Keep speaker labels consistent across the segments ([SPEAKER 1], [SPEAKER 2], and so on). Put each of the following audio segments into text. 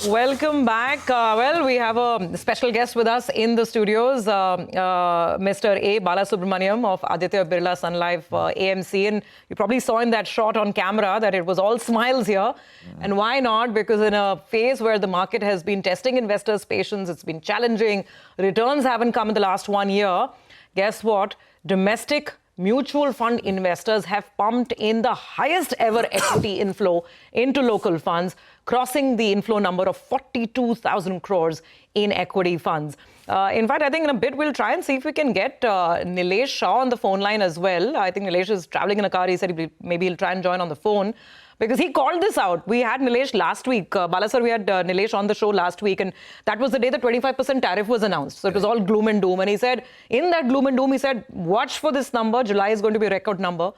[SPEAKER 1] Welcome back. Well, we have a special guest with us in the studios, Mr. A Balasubramanian of Aditya Birla Sun Life AMC. And you probably saw in that shot on camera that it was all smiles here. And why not? Because in a phase where the market has been testing investors' patience, it's been challenging, returns haven't come in the last 1 year. Guess what? Domestic mutual fund investors have pumped in the highest ever equity inflow into local funds, crossing the inflow number of 42,000 crores in equity funds. In fact, I think in a bit we'll try and see if we can get Nilesh Shah on the phone line as well. I think Nilesh is traveling in a car. He said maybe he'll try and join on the phone, because he called this out. We had Nilesh last week. Balasar, we had Nilesh on the show last week, and that was the day the 25% tariff was announced. So it was all gloom and doom. And he said, in that gloom and doom, he said, watch for this number. July is going to be a record number.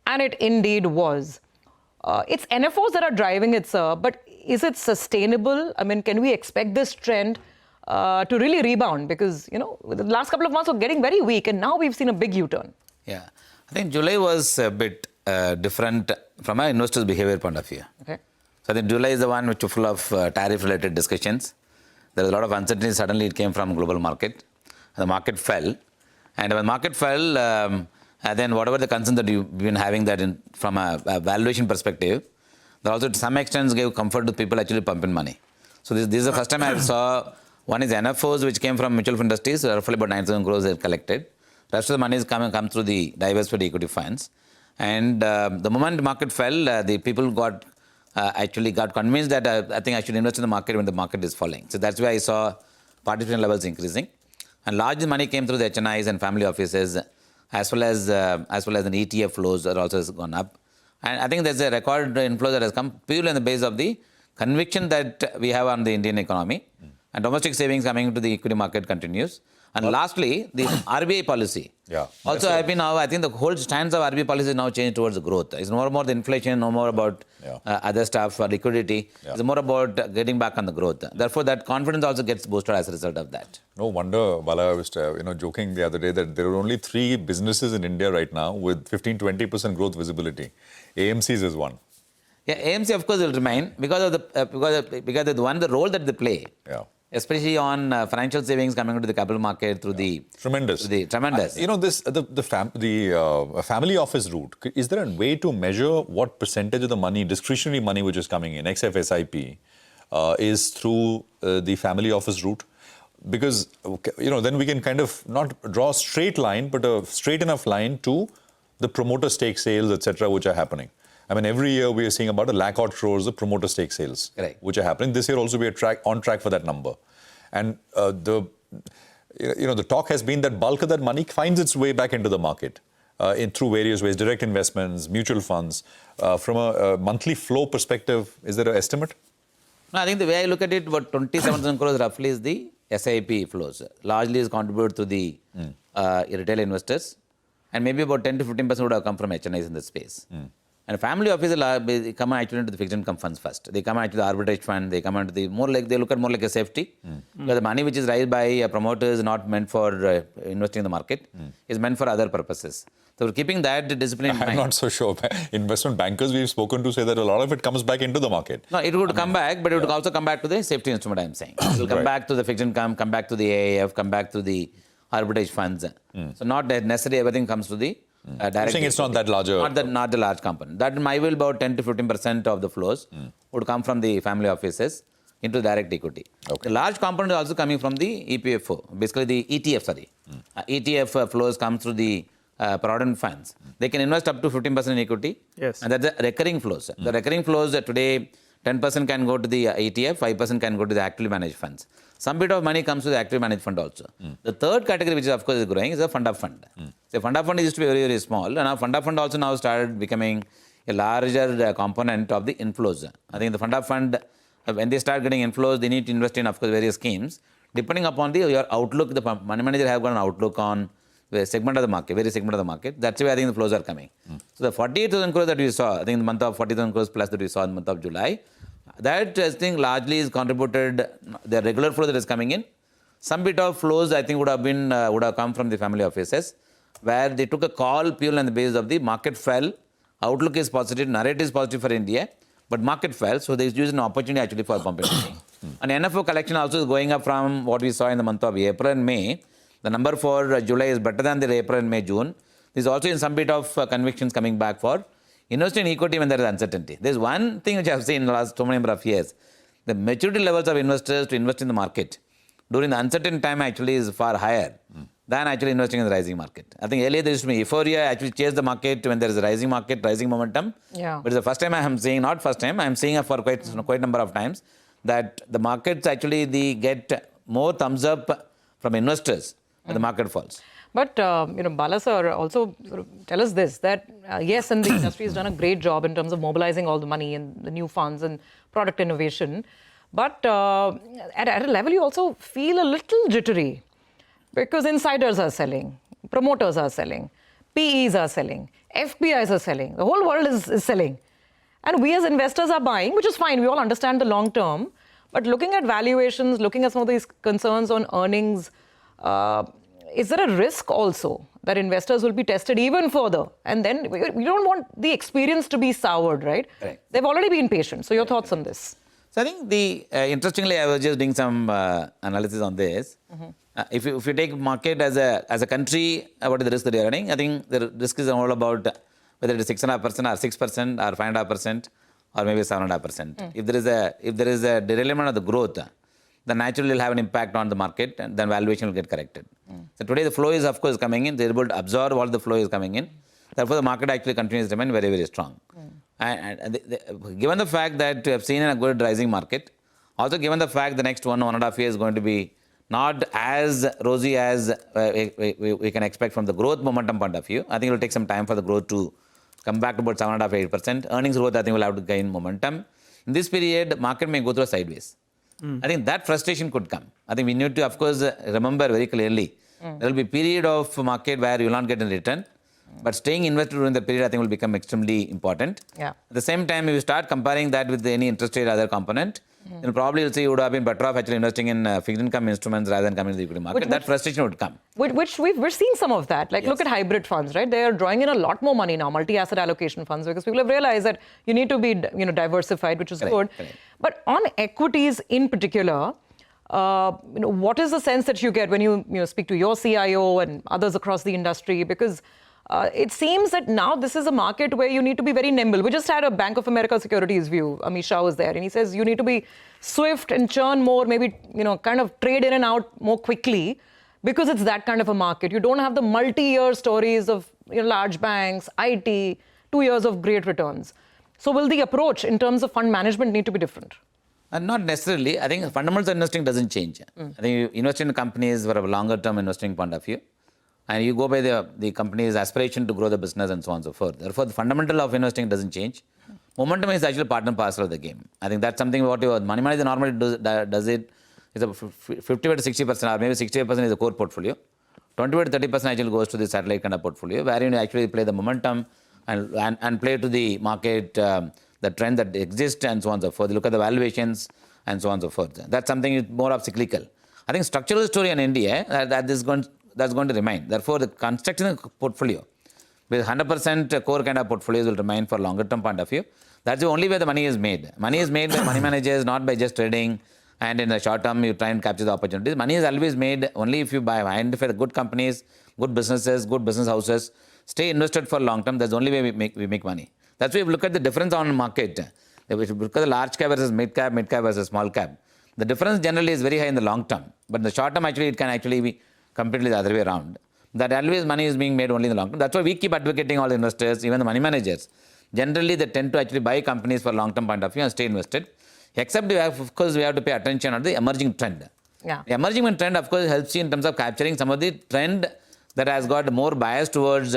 [SPEAKER 1] And it indeed was. It's NFOs that are driving it, sir. But is it sustainable? I mean, can we expect this trend to really rebound? Because, you know, the last couple of months were getting very weak, and now we've seen a big U-turn.
[SPEAKER 2] Yeah. I think July was a bit different from an investor's behavior point of view.
[SPEAKER 1] Okay.
[SPEAKER 2] So I think July is the one which is full of tariff-related discussions. There was a lot of uncertainty. Suddenly it came from global market. The market fell. And when the market fell, then whatever the concern that you've been having that from a valuation perspective, that also to some extent gave comfort to people actually pumping money. So this is the first time I saw, one is NFOs which came from mutual fund industries, roughly about 9,000 crores they collected. Rest of the money is come through the diversified equity funds. And the moment the market fell, the people actually got convinced that I think I should invest in the market when the market is falling. So that's why I saw participation levels increasing. And large money came through the HNIs and family offices, as well as an ETF flows that also has gone up. And I think there's a record inflow that has come purely on the basis of the conviction that we have on the Indian economy. And domestic savings coming into the equity market continues. And lastly, the RBI policy.
[SPEAKER 3] Yeah.
[SPEAKER 2] Also, I think the whole stance of RBI policy is now changed towards the growth. It's no more the inflation, no more about other stuff or liquidity. Yeah. It's more about getting back on the growth. Therefore, that confidence also gets boosted as a result of that.
[SPEAKER 3] No wonder, Bala, I was joking the other day that there are only 3 businesses in India right now with 15-20% growth visibility. AMC's is one.
[SPEAKER 2] Yeah, AMC of course will remain because of the role that they play.
[SPEAKER 3] Yeah.
[SPEAKER 2] Especially on financial savings coming into the capital market through the
[SPEAKER 3] tremendous.
[SPEAKER 2] Tremendous.
[SPEAKER 3] The family office route. Is there a way to measure what percentage of the money, discretionary money, which is coming in, XFSIP, is through the family office route? Because then we can kind of not draw a straight line, but a straight enough line to the promoter stake sales, etc., which are happening. I mean, every year we are seeing about 1 lakh odd crores of promoter stake sales, which are happening. This year also we are on track for that number. And the talk has been that bulk of that money finds its way back into the market through various ways, direct investments, mutual funds. From a monthly flow perspective, is there an estimate?
[SPEAKER 2] No, I think the way I look at it, about 27,000 crores roughly is the SIP flows. Largely is contributed to the retail investors. And maybe about 10 to 15% would have come from HNIs in the space. And family offices come actually into the fixed income funds first. They come into the arbitrage fund. They come into they look at more like a safety. Because the money which is raised by promoters is not meant for investing in the market. It's meant for other purposes. So we're keeping that discipline in mind.
[SPEAKER 3] I'm not so sure. Investment bankers we've spoken to say that a lot of it comes back into the market.
[SPEAKER 2] No, it would come back, but it would also come back to the safety instrument, I'm saying. It will come back to the fixed income, come back to the AIF, come back to the arbitrage funds. So not necessarily everything comes to the
[SPEAKER 3] You're saying it's not that larger?
[SPEAKER 2] Not the large component. That in my will about 10 to 15% of the flows would come from the family offices into direct equity. Okay. The large component is also coming from the EPFO, basically the ETF, ETF flows come through the provident funds. They can invest up to 15% in equity.
[SPEAKER 1] Yes.
[SPEAKER 2] And that's the recurring flows. The recurring flows today, 10% can go to the ETF, 5% can go to the actively managed funds. Some bit of money comes to the active managed fund also. The third category, which is of course is growing, is a fund of fund. The fund of fund used to be very, very small, and now fund of fund also now started becoming a larger component of the inflows. I think the fund of fund, when they start getting inflows, they need to invest in, of course, various schemes. Depending upon your outlook, the money manager have got an outlook on the segment of the market, very segment of the market. That's why I think the flows are coming. So the 48,000 crores that we saw, I think the month of 40,000 crores plus that we saw in the month of July, that I think largely is contributed, the regular flow that is coming in. Some bit of flows I think would have come from the family offices, where they took a call purely on the basis of the market fell, outlook is positive, narrative is positive for India, but market fell, so they used an opportunity actually for pumping money. And NFO collection also is going up from what we saw in the month of April and May. The number for July is better than the April and May, June. There's also in some bit of convictions coming back for investing in equity when there is uncertainty. There's one thing which I've seen in the last so many number of years. The maturity levels of investors to invest in the market during the uncertain time actually is far higher than actually investing in the rising market. I think earlier there used to be euphoria, actually chase the market when there is a rising market, rising momentum.
[SPEAKER 1] Yeah.
[SPEAKER 2] But it's the first time I am seeing, not first time, I am seeing it for quite a number of times, that the markets actually get more thumbs up from investors when the market falls.
[SPEAKER 1] But, Bala sir, also sort of tell us this, that yes, and the industry has done a great job in terms of mobilizing all the money and the new funds and product innovation. But at a level, you also feel a little jittery because insiders are selling, promoters are selling, PEs are selling, FPIs are selling, the whole world is selling. And we as investors are buying, which is fine, we all understand the long term. But looking at valuations, looking at some of these concerns on earnings, is there a risk also that investors will be tested even further? And then we don't want the experience to be soured, right?
[SPEAKER 2] Right.
[SPEAKER 1] They've already been patient. So your thoughts on this?
[SPEAKER 2] So I think interestingly, I was just doing some analysis on this. If you take market as a country, what is the risk that you're running? I think the risk is all about whether it is 6.5% or 6% or 5.5% or maybe 7.5%. If there is a derailment of the growth, then naturally will have an impact on the market and then valuation will get corrected. So today the flow is of course coming in. They're able to absorb all the flow is coming in. Therefore the market actually continues to remain very, very strong. And given the fact that we have seen a good rising market, also given the fact the next 1.5 years is going to be not as rosy as we can expect from the growth momentum point of view, I think it will take some time for the growth to come back to about 7.5-8%. Earnings growth I think will have to gain momentum. In this period, market may go through a sideways. I think that frustration could come. I think we need to, of course, remember very clearly, there will be a period of market where you will not get a return. But staying invested during the period, I think, will become extremely important.
[SPEAKER 1] Yeah.
[SPEAKER 2] At the same time, if you start comparing that with any interest rate other component, then probably you'll see you would have been better off actually investing in fixed income instruments rather than coming to the equity market. That frustration would come.
[SPEAKER 1] Which we're seeing some of that. Like,
[SPEAKER 2] Yes.
[SPEAKER 1] look at hybrid funds, right? They are drawing in a lot more money now, multi-asset allocation funds, because people have realized that you need to be, diversified, which is good.
[SPEAKER 2] Correct.
[SPEAKER 1] But on equities in particular, what is the sense that you get when you speak to your CIO and others across the industry? Because it seems that now this is a market where you need to be very nimble. We just had a Bank of America Securities view. Amish Shah was there, and he says you need to be swift and churn more, maybe, kind of trade in and out more quickly because it's that kind of a market. You don't have the multi-year stories of large banks, IT, 2 years of great returns. So will the approach in terms of fund management need to be different?
[SPEAKER 2] Not necessarily. I think fundamental investing doesn't change. I think you invest in companies for a longer term investing point of view. And you go by the company's aspiration to grow the business and so on and so forth. Therefore, the fundamental of investing doesn't change. Momentum is actually part and parcel of the game. I think that's something what your money manager normally does it. It's a 50 to 60% or maybe 68% is the core portfolio. 20 to 30% actually goes to the satellite kind of portfolio, where you actually play the momentum and play to the market, the trend that exists and so on and so forth. You look at the valuations and so on and so forth. That's something more of cyclical. I think structural story in India that's going to remain. Therefore, the construction of the portfolio with 100% core kind of portfolios will remain for longer term point of view. That's the only way the money is made. Money is made by money managers, not by just trading. And in the short term, you try and capture the opportunities. Money is always made only if you identify the good companies, good businesses, good business houses, stay invested for long term. That's the only way we make money. That's why if you look at the difference on the market, if you look at the large cap versus mid cap versus small cap, the difference generally is very high in the long term. But in the short term, actually, it can actually be completely the other way around. That always money is being made only in the long term. That's why we keep advocating all the investors, even the money managers. Generally, they tend to actually buy companies for long-term point of view and stay invested. Except, of course, we have to pay attention on the emerging trend.
[SPEAKER 1] Yeah.
[SPEAKER 2] The emerging trend, of course, helps you in terms of capturing some of the trend that has got more bias towards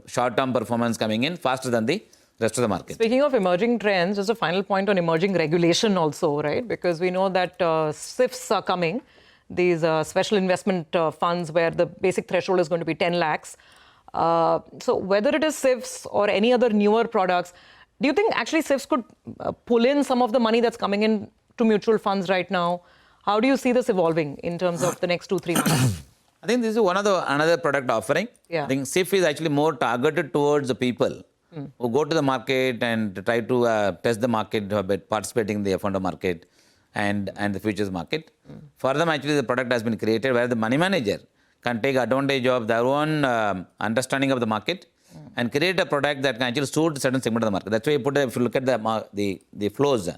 [SPEAKER 2] short-term performance coming in faster than the rest of the market.
[SPEAKER 1] Speaking of emerging trends, just a final point on emerging regulation also, right? Because we know that CIFS are coming. These special investment funds where the basic threshold is going to be 10 lakhs. So whether it is CIFS or any other newer products, do you think actually CIFS could pull in some of the money that's coming in to mutual funds right now? How do you see this evolving in terms of the next 2-3 months?
[SPEAKER 2] I think this is another product offering.
[SPEAKER 1] Yeah.
[SPEAKER 2] I think CIF is actually more targeted towards the people who go to the market and try to test the market by participating in the F&O market and the futures market. For them, actually, the product has been created where the money manager can take advantage of their own understanding of the market and create a product that can actually suit certain segment of the market. That's why if you look at the flows,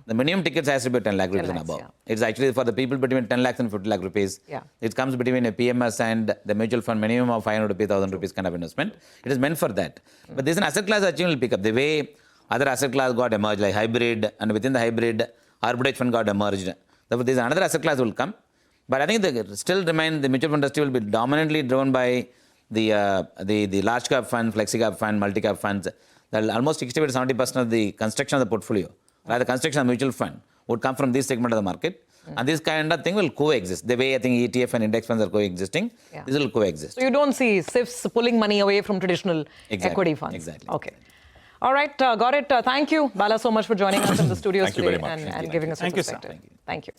[SPEAKER 2] the minimum tickets has to be 10 lakh rupees and above. It's actually for the people between 10 lakhs and 50 lakh rupees. It comes between a PMS and the mutual fund minimum of 500 rupees, 1000 rupees kind of investment. It is meant for that. But this is an asset class that will pick up. The way other asset class got emerged, like hybrid, and within the hybrid, arbitrage fund got emerged. Therefore, this another asset class will come. But I think the mutual fund industry will be dominantly driven by the large cap fund, flexicap fund, multi-cap funds. Almost 60 to 70% of the construction of the portfolio, or the construction of mutual fund, would come from this segment of the market. And this kind of thing will coexist. The way I think ETF and index funds are coexisting, this will coexist.
[SPEAKER 1] So you don't see CIFS pulling money away from traditional equity funds?
[SPEAKER 2] Exactly.
[SPEAKER 1] Okay. All right, got it. Thank you, Bala, so much for joining us in the studios
[SPEAKER 3] Thank you
[SPEAKER 1] today
[SPEAKER 3] very much.
[SPEAKER 1] and giving us your perspective.
[SPEAKER 2] Thank you.
[SPEAKER 1] Thank you.